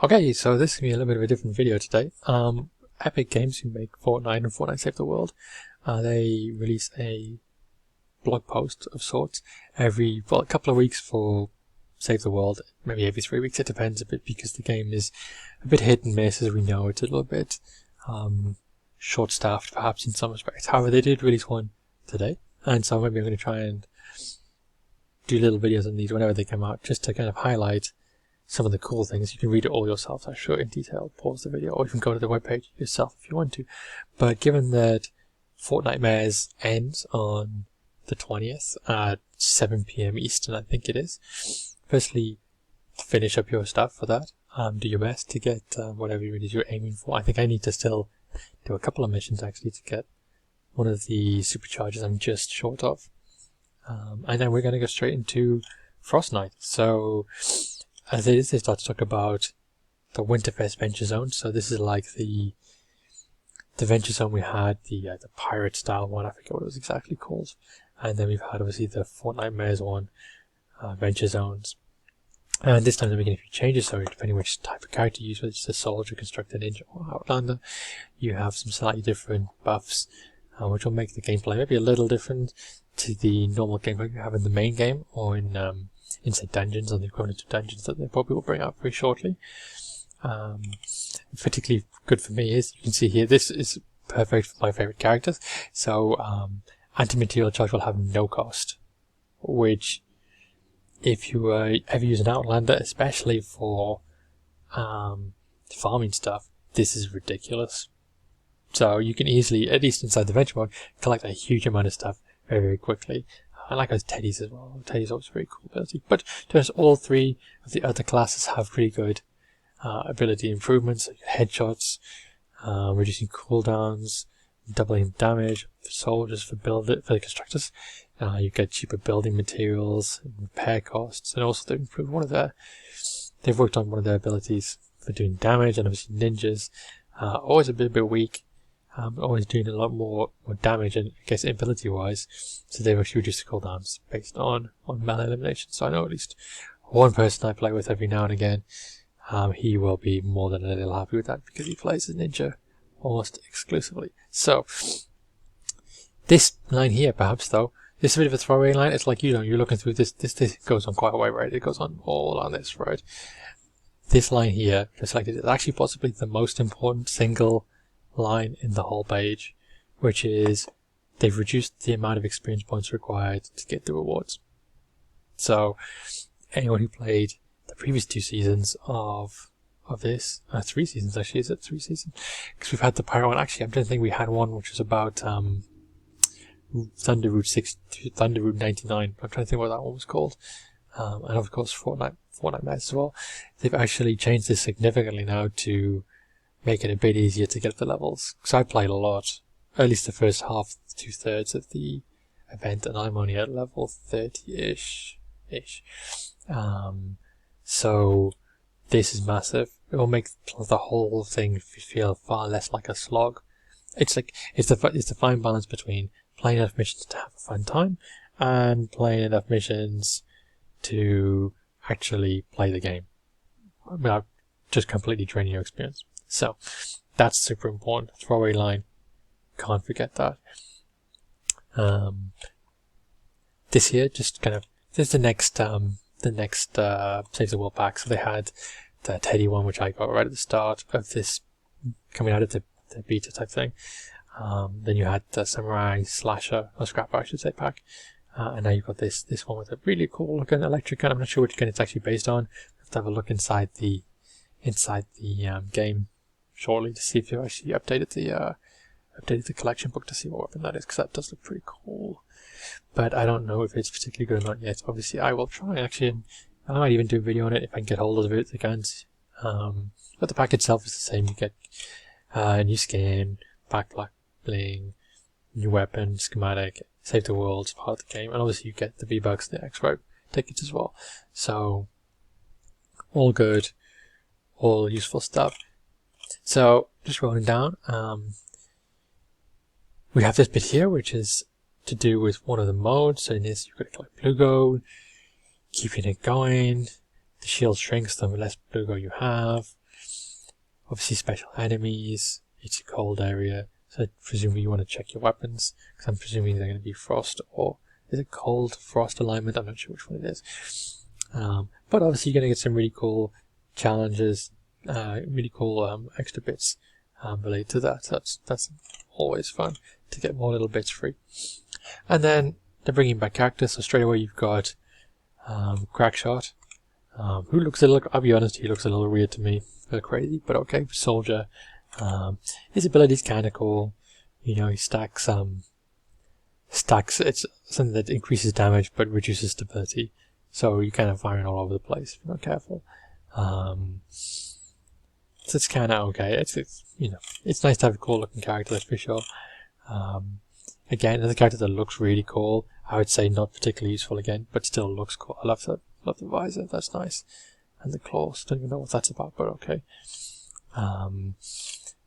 Okay, so this is going to be a little bit of a different video today. Epic Games, who make Fortnite and Fortnite Save the World, they release a blog post of sorts every, well, a couple of weeks for Save the World, maybe every 3 weeks. It depends a bit because the game is a bit hit and miss, as we know. It's a little bit short-staffed, perhaps, in some respects. However, they did release one today, and so maybe I'm going to try and do little videos on these whenever they come out, just to kind of highlight some of the cool things. You can read it all yourself, I'm sure, in detail. Pause the video, or you can go to the webpage yourself if you want to. But given that Fortnite ends on the 20th at 7 PM Eastern, I think it is, firstly, finish up your stuff for that. Do your best to get whatever it is you're aiming for. I think I need to still do a couple of missions, actually, to get one of the superchargers I'm just short of. And then we're going to go straight into Frostnite. So, as it is, they start to talk about the Winterfest Venture Zone. So this is like the Venture Zone we had, the pirate style one, I forget what it was exactly called. And then we've had obviously the Fortnite Maze one, Venture Zones. And this time they're making a few changes, so depending which type of character you use, whether it's a soldier, constructor, ninja, or outlander, you have some slightly different buffs, which will make the gameplay maybe a little different to the normal gameplay you have in the main game, or in say dungeons, or the equivalent of dungeons that they probably will bring out very shortly. Particularly good for me is, you can see here, this is perfect for my favorite characters. So anti-material charge will have no cost, which if you ever use an outlander, especially for farming stuff, this is ridiculous. So you can easily, at least inside the venture mode, collect a huge amount of stuff very, very quickly. I like those teddies as well. Teddies always a very cool ability. But to be honest, all three of the other classes have pretty good ability improvements. So you get headshots, reducing cooldowns, doubling damage for soldiers, for the constructors. You get cheaper building materials, and repair costs, and also they've improved they've worked on one of their abilities for doing damage, and obviously ninjas, always a bit weak. Always doing a lot more damage, and I guess ability wise, so they've actually reduced the cooldowns based on melee elimination. So I know at least one person I play with every now and again, he will be more than a little happy with that because he plays as ninja almost exclusively. So this line here, perhaps though, this is a bit of a throwaway line. It's like, you're looking through this goes on quite a way, right? It goes on all on this, right? This line here, just like, is actually possibly the most important single line in the whole page, which is they've reduced the amount of experience points required to get the rewards. So anyone who played the previous 2 seasons of this, 3 seasons actually, is it 3 seasons? Because we've had the pirate one. Actually, I'm trying to think, we had one which was about Thunder Route 99. I'm trying to think what that one was called. And of course Fortnite Maze as well. They've actually changed this significantly now to make it a bit easier to get the levels. Because I played a lot, at least the first half, 2/3 of the event, and I'm only at level 30-ish. So this is massive. It will make the whole thing feel far less like a slog. It's the fine balance between playing enough missions to have a fun time and playing enough missions to actually play the game without just completely draining your experience. So that's super important. Throwaway line, can't forget that. This here, just kind of, this is the next Save the World pack. So they had the Teddy one, which I got right at the start of this, coming out of the beta type thing. Then you had the Samurai Slasher, or Scrapper I should say, pack. And now you've got this one with a really cool looking electric gun. I'm not sure which gun it's actually based on. I have to have a look inside the game shortly to see if you actually updated the collection book to see what weapon that is, because that does look pretty cool. But I don't know if it's particularly good or not yet. Obviously, I will try actually, and I might even do a video on it if I can get hold of it, the guns. But the pack itself is the same. You get new skin, back black bling, new weapon, schematic, Save the World, part of the game, and obviously you get the V-Bucks, the X-Rope tickets as well. So all good, all useful stuff. So just rolling down, we have this bit here, which is to do with one of the modes. So in this, you've got to collect blue gold, keeping it going. The shield shrinks, the less blue glow you have. Obviously special enemies, it's a cold area, so presumably you want to check your weapons, because I'm presuming they're going to be frost, or is it cold frost alignment? I'm not sure which one it is. But obviously you're going to get some really cool challenges, really cool extra bits related to that. That's always fun to get more little bits free. And then they're bringing back characters, so straight away you've got Crackshot, who looks a little, I'll be honest, he looks a little weird to me, a little crazy, but okay. Soldier, his ability's kind of cool. You know, he stacks, it's something that increases damage but reduces stability, so you're kind of firing all over the place if you're not careful. So it's kind of okay. It's you know, it's nice to have a cool looking character, that's for sure. Again, another character that looks really cool. I would say not particularly useful again, but still looks cool. I love the visor, that's nice. And the claws, don't even know what that's about, but okay.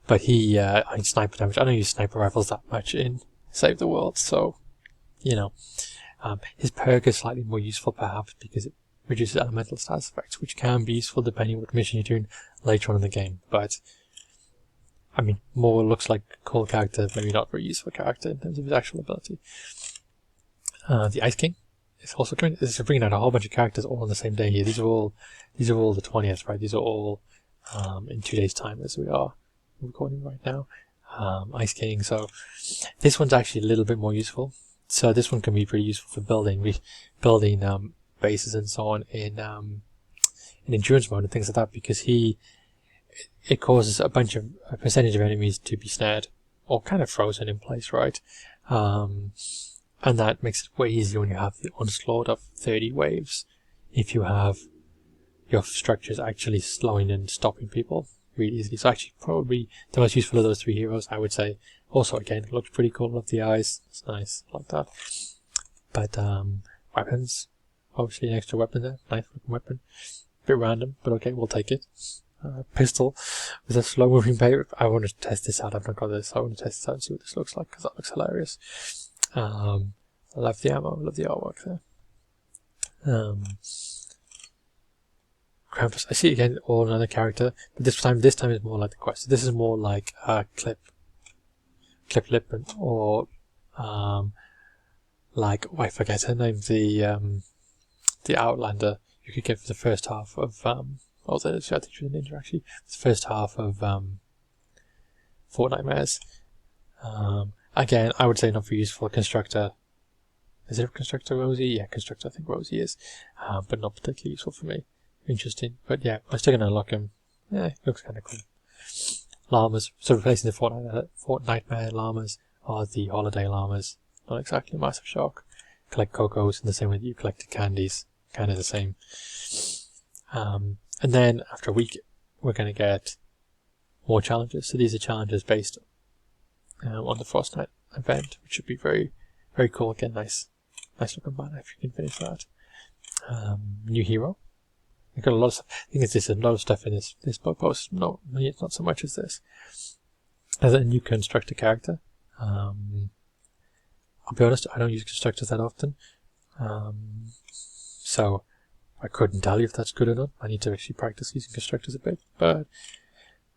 But he, I mean, sniper damage. I don't use sniper rifles that much in Save the World, so, you know. His perk is slightly more useful perhaps because it reduces elemental status effects, which can be useful depending on what mission you're doing later on in the game. But, I mean, more looks like a cool character, maybe not very useful character in terms of his actual ability. The Ice King is also bringing out a whole bunch of characters all on the same day here. These are all the 20th, right? These are all in 2 days' time, as we are recording right now. Ice King. So this one's actually a little bit more useful. So this one can be pretty useful for building bases and so on in endurance mode and things like that, because it causes a percentage of enemies to be snared or kind of frozen in place, right? And that makes it way easier when you have the onslaught of 30 waves, if you have your structures actually slowing and stopping people really easily. So actually probably the most useful of those three heroes, I would say. Also, again, it looks pretty cool. Love the eyes. It's nice. Like that. But weapons. Obviously an extra weapon there. Nice looking weapon. Bit random, but okay, we'll take it. Pistol with a slow moving paper. I want to test this out. I've not got this. I want to test this out and see what this looks like, because that looks hilarious. I love the ammo. I love the artwork there. Krampus. I see again all another character, but this time is more like the quest. This is more like Clip Lip, or like, oh, I forget her name. The Outlander you could get for the first half of I think she was a ninja actually. The first half of Fortnite. Again, I would say not very useful. Constructor. Is it a Constructor Rosie? Yeah, Constructor, I think Rosie is. But not particularly useful for me. Interesting. But yeah, I'm still going to unlock him. Yeah, looks kind of cool. Llamas. So replacing the Fortnite llamas are the holiday llamas. Not exactly a massive shock. Collect cocos in the same way that you collected candies. Kind of the same. And then after a week, we're going to get more challenges. So these are challenges based on the Frostnite event, which should be very, very cool. Again, nice looking banner if you can finish that. New hero. We've got a lot of stuff. I think there's a lot of stuff in this blog post. No, not so much as this. As a new constructor character. I'll be honest, I don't use constructors that often. So I couldn't tell you if that's good or not. I need to actually practice using constructors a bit. But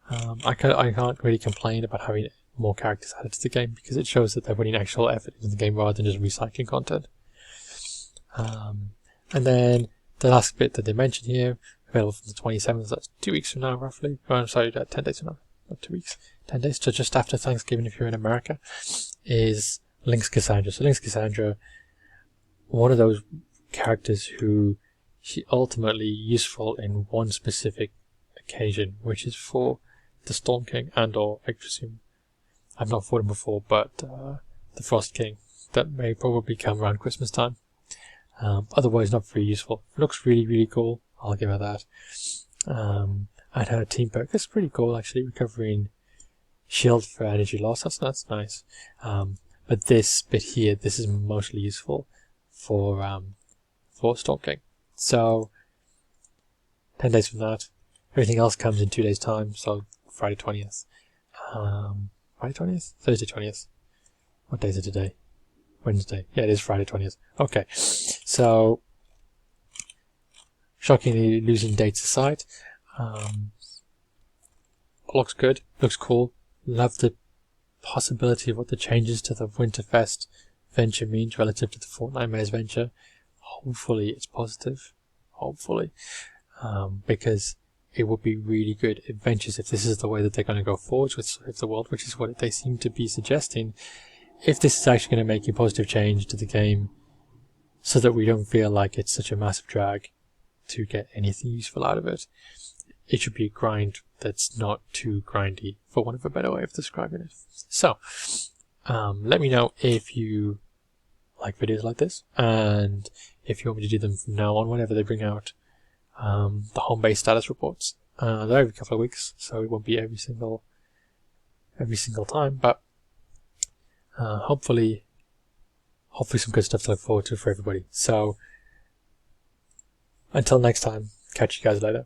I can't really complain about having more characters added to the game, because it shows that they're putting actual effort into the game rather than just recycling content. And then the last bit that they mentioned here, available from the 27th, that's 2 weeks from now roughly. Oh, I'm sorry, 10 days from now. Not 2 weeks. 10 days, so just after Thanksgiving if you're in America, is Link's Cassandra. So Link's Cassandra, one of those characters who she ultimately useful in one specific occasion, which is for the Storm King and or I presume I've not fought him before, but the Frost King. That may probably come around Christmas time. Otherwise not very useful. Looks really, really cool. I'll give her that. And her team perk is pretty cool actually, recovering shield for energy loss. That's nice. But this bit here, this is mostly useful for Storm King. So 10 days from that. Everything else comes in 2 days time, so Friday 20th. Friday 20th? Thursday 20th. What day is it today? Wednesday. Yeah, it is Friday 20th. Okay. So shockingly, losing dates aside, looks good, looks cool. Love the possibility of what the changes to the Winterfest venture means relative to the Fortnite Maze venture. Hopefully it's positive. Hopefully. Because it would be really good adventures if this is the way that they're going to go forward with Save the World, which is what they seem to be suggesting. If this is actually going to make a positive change to the game so that we don't feel like it's such a massive drag to get anything useful out of it, it should be a grind that's not too grindy, for want of a better way of describing it. So, let me know if you like videos like this, and if you want me to do them from now on whenever they bring out the Homebase status reports. They're every couple of weeks, so it won't be every single time, but hopefully some good stuff to look forward to for everybody. So until next time, catch you guys later.